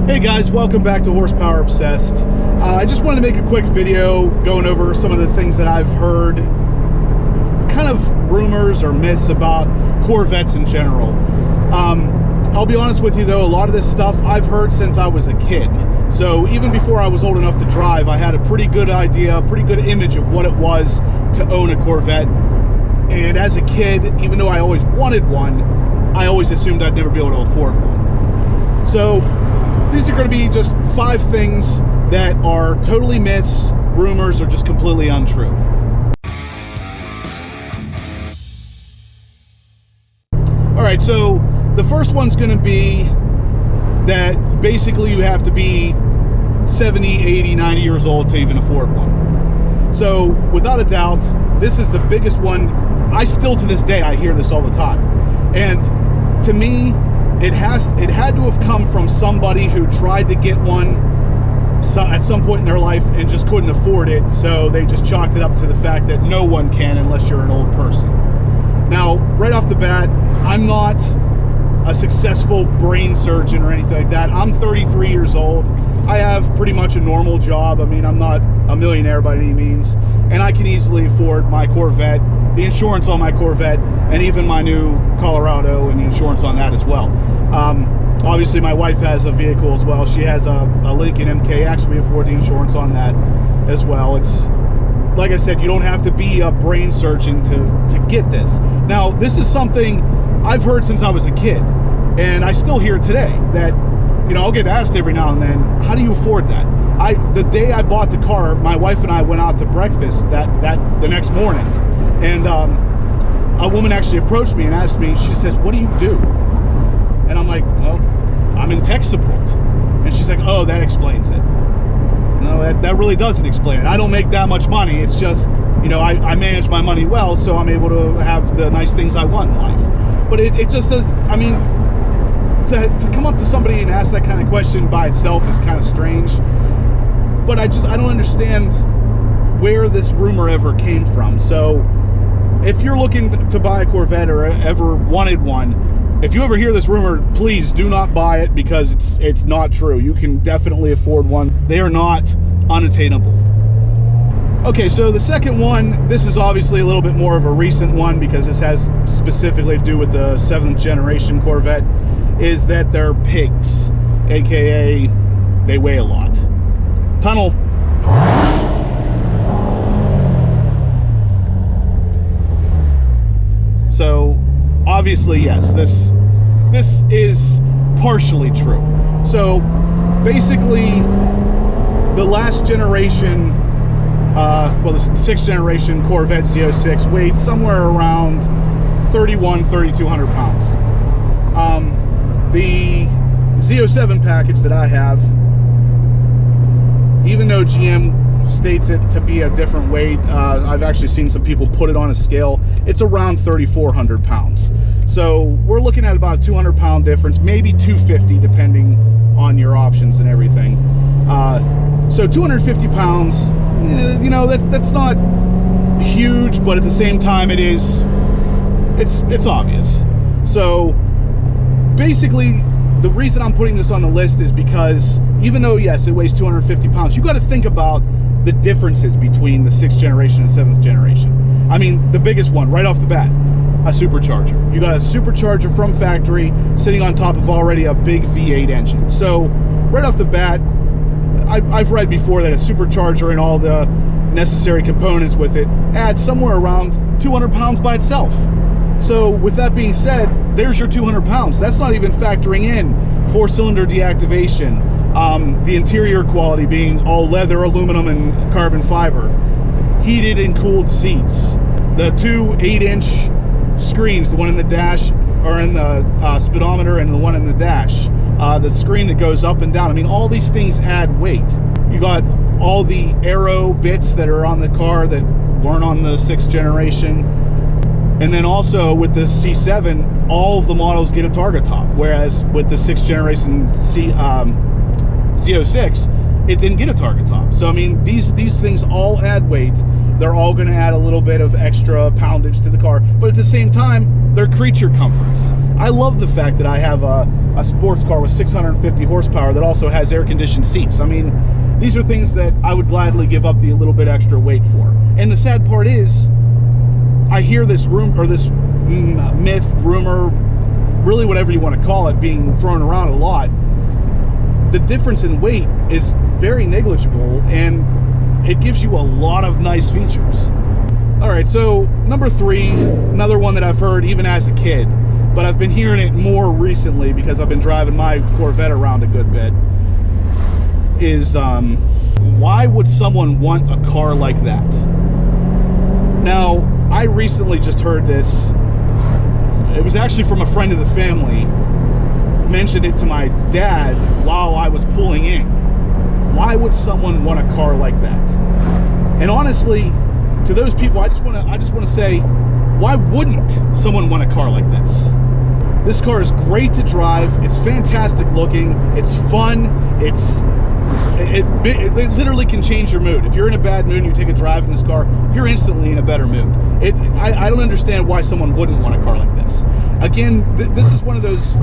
Hey guys, welcome back to Horsepower Obsessed. I just wanted to make a quick video going over some of the things that I've heard, kind of rumors or myths about Corvettes in general. I'll be honest with you though, a lot of this stuff I've heard since I was a kid. So even before I was old enough to drive, I had a pretty good idea, a pretty good image of what it was to own a Corvette. And as a kid, even though I always wanted one, I always assumed I'd never be able to afford one. So these are going to be just 5 things that are totally myths, rumors, or just completely untrue. Alright, so the first one's going to be that basically you have to be 70, 80, 90 years old to even afford one. So without a doubt, this is the biggest one. I still to this day, I hear this all the time. And to me, it had to have come from somebody who tried to get one at some point in their life and just couldn't afford it, so they just chalked it up to the fact that no one can unless you're an old person. Now, right off the bat, I'm not a successful brain surgeon or anything like that. I'm 33 years old. I have pretty much a normal job. I mean, I'm not a millionaire by any means, and I can easily afford my Corvette, the insurance on my Corvette, and even my new Colorado and the insurance on that as well. Obviously my wife has a vehicle as well. She has a Lincoln MKX. We afford the insurance on that as well. It's like I said, you don't have to be a brain surgeon to get this. Now, this is something I've heard since I was a kid, and I still hear today that, you know, I'll get asked every now and then, how do you afford that? The day I bought the car, my wife and I went out to breakfast the next morning, and a woman actually approached me and asked me, she says, what do you do? And I'm like, well, I'm in tech support. And she's like, oh, that explains it. No, that really doesn't explain it. I don't make that much money. It's just, you know, I manage my money well, so I'm able to have the nice things I want in life. But it just does, I mean, to come up to somebody and ask that kind of question by itself is kind of strange. But I don't understand where this rumor ever came from. So if you're looking to buy a Corvette or ever wanted one, if you ever hear this rumor, please do not buy it, because it's not true. You can definitely afford one. They are not unattainable. Okay, so the second one, this is obviously a little bit more of a recent one because this has specifically to do with the 7th generation Corvette, is that they're pigs, aka they weigh a lot. Tunnel. So obviously, yes, this is partially true. So basically, the last generation, well, the 6th generation Corvette Z06 weighed somewhere around 3,200 pounds. The Z07 package that I have, even though GM states it to be a different weight, I've actually seen some people put it on a scale, it's around 3,400 pounds. So we're looking at about a 200-pound difference, maybe 250 depending on your options and everything. So 250 pounds, you know, that's not huge, but at the same time it's obvious. So basically, the reason I'm putting this on the list is because even though, yes, it weighs 250 pounds, you got to think about the differences between the 6th generation and 7th generation. I mean, the biggest one right off the bat, a supercharger. You got a supercharger from factory sitting on top of already a big V8 engine. So right off the bat, I've read before that a supercharger and all the necessary components with it adds somewhere around 200 pounds by itself. So with that being said, there's your 200 pounds. That's not even factoring in 4-cylinder deactivation, the interior quality being all leather, aluminum, and carbon fiber, heated and cooled seats, the 2 8-inch screens, the one in the dash, or in the speedometer, and the one in the dash, the screen that goes up and down. I mean, all these things add weight. You got all the aero bits that are on the car that weren't on the 6th generation. And then also with the C7, all of the models get a target top, whereas with the 6th generation Z06, it didn't get a target top. So I mean, these things all add weight. They're all going to add a little bit of extra poundage to the car, but at the same time, they're creature comforts. I love the fact that I have a sports car with 650 horsepower that also has air-conditioned seats. I mean, these are things that I would gladly give up the little bit extra weight for. And the sad part is, I hear this myth, rumor, really whatever you want to call it, being thrown around a lot. The difference in weight is very negligible, and it gives you a lot of nice features. All right, so number 3, another one that I've heard even as a kid, but I've been hearing it more recently because I've been driving my Corvette around a good bit, is why would someone want a car like that? Now, I recently just heard this. It was actually from a friend of the family. Mentioned it to my dad while I was pulling in. Why would someone want a car like that? And honestly, to those people, I just want to say, why wouldn't someone want a car like this? This car is great to drive. It's fantastic looking. It's fun. It literally can change your mood. If you're in a bad mood and you take a drive in this car, you're instantly in a better mood. I don't understand why someone wouldn't want a car like this. Again, this is one of those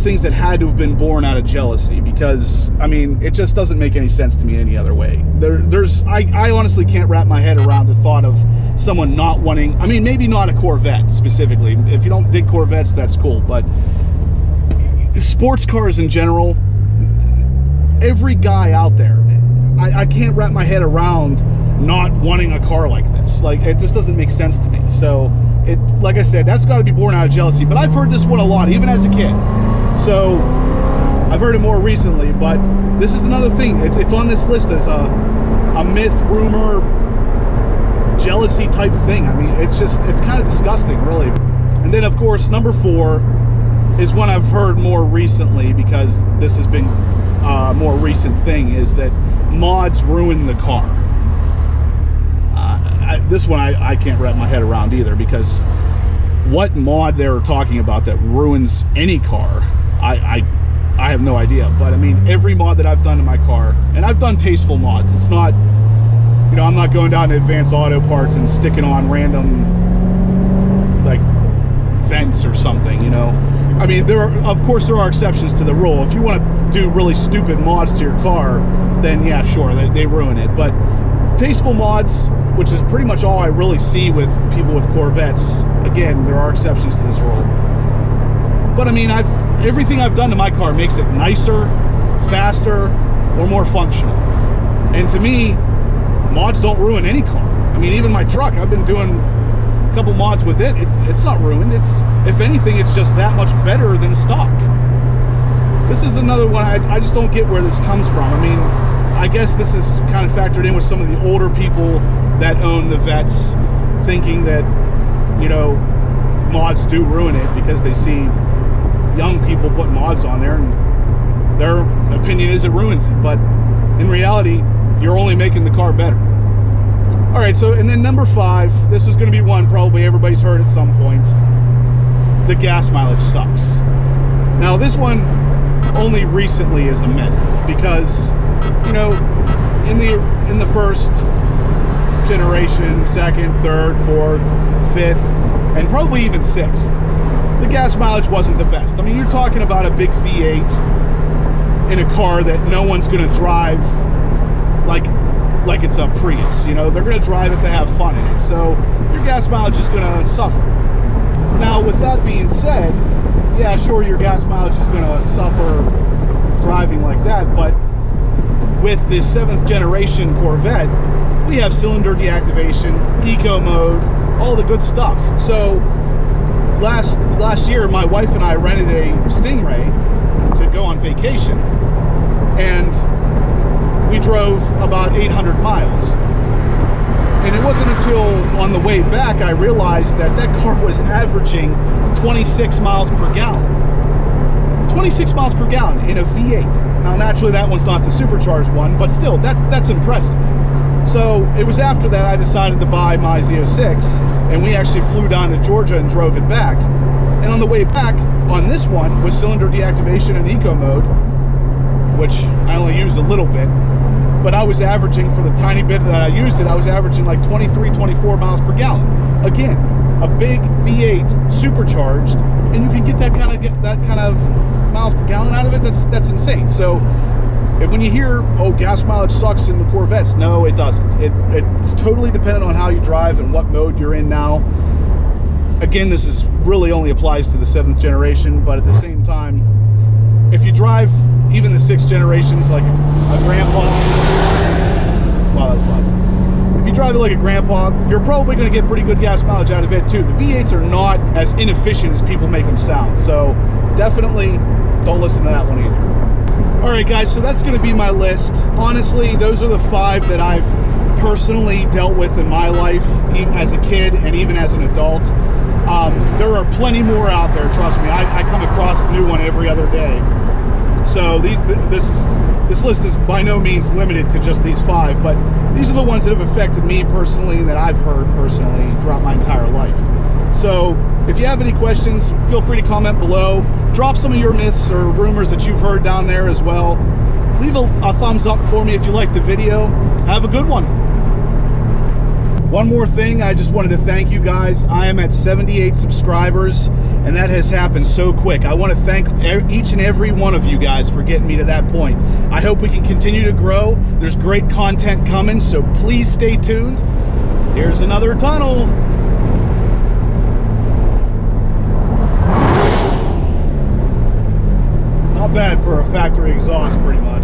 things that had to have been born out of jealousy, because I mean, it just doesn't make any sense to me any other way. I honestly can't wrap my head around the thought of someone not wanting, I mean, maybe not a Corvette specifically. If you don't dig Corvettes, that's cool, but sports cars in general, every guy out there, I can't wrap my head around not wanting a car like this. Like, it just doesn't make sense to me. So like I said, that's got to be born out of jealousy. But I've heard this one a lot, even as a kid. So I've heard it more recently, but this is another thing. It's on this list as a myth, rumor, jealousy type thing. I mean, it's kind of disgusting, really. And then, of course, number 4 is one I've heard more recently, because this has been a more recent thing, is that mods ruin the car. This one I can't wrap my head around either, because what mod they're talking about that ruins any car, I have no idea. But I mean, every mod that I've done to my car, and I've done tasteful mods, it's not, you know, I'm not going down to Advanced Auto Parts and sticking on random, like, vents or something, you know. I mean, of course there are exceptions to the rule. If you want to do really stupid mods to your car, then yeah, sure, they ruin it. But tasteful mods, which is pretty much all I really see with people with Corvettes, again, there are exceptions to this rule. But I mean, everything I've done to my car makes it nicer, faster, or more functional. And to me, mods don't ruin any car. I mean, even my truck, I've been doing a couple mods with it. It's not ruined. If anything, it's just that much better than stock. This is another one I just don't get where this comes from. I mean, I guess this is kind of factored in with some of the older people that own the Vettes, thinking that, you know, mods do ruin it because they see young people put mods on there and their opinion is it ruins it. But in reality, you're only making the car better. All right, so, and then number 5, this is going to be one probably everybody's heard at some point. The gas mileage sucks. Now, this one only recently is a myth, because, you know, in the first generation, second, third, fourth, fifth, and probably even 6th, the gas mileage wasn't the best. I mean, you're talking about a big V8 in a car that no one's going to drive like it's a Prius. You know, they're going to drive it to have fun in it. So your gas mileage is going to suffer. Now, with that being said, yeah, sure, your gas mileage is going to suffer driving like that, but with this 7th generation Corvette, we have cylinder deactivation, eco mode, all the good stuff. So last year, my wife and I rented a Stingray to go on vacation, and we drove about 800 miles. And it wasn't until on the way back I realized that that car was averaging 26 miles per gallon. 26 miles per gallon in a V8. Now, naturally, that one's not the supercharged one, but still, that's impressive. So it was after that I decided to buy my Z06, and we actually flew down to Georgia and drove it back. And on the way back, on this one, with cylinder deactivation and eco mode, which I only used a little bit, but I was averaging, for the tiny bit that I used it, I was averaging like 23, 24 miles per gallon. Again, a big V8 supercharged, and you can get that kind of miles per gallon out of it. That's insane. So when you hear, oh, gas mileage sucks in the Corvettes, no, it doesn't. It's totally dependent on how you drive and what mode you're in now. Again, this is really only applies to the 7th generation, but at the same time, if you drive even the 6th generations like a grandpa, wow, that was loud. If you drive it like a grandpa, you're probably going to get pretty good gas mileage out of it too. The V8s are not as inefficient as people make them sound, so definitely don't listen to that one either. All right, guys, so that's going to be my list. Honestly, those are the 5 that I've personally dealt with in my life as a kid and even as an adult. There are plenty more out there, trust me. I come across a new one every other day. So this list is by no means limited to just these 5, but these are the ones that have affected me personally and that I've heard personally throughout my entire life. So if you have any questions, feel free to comment below. Drop some of your myths or rumors that you've heard down there as well. Leave a thumbs up for me if you liked the video. Have a good one. One more thing, I just wanted to thank you guys. I am at 78 subscribers, and that has happened so quick. I want to thank each and every one of you guys for getting me to that point. I hope we can continue to grow. There's great content coming, so please stay tuned. Here's another tunnel. Not bad for a factory exhaust, pretty much.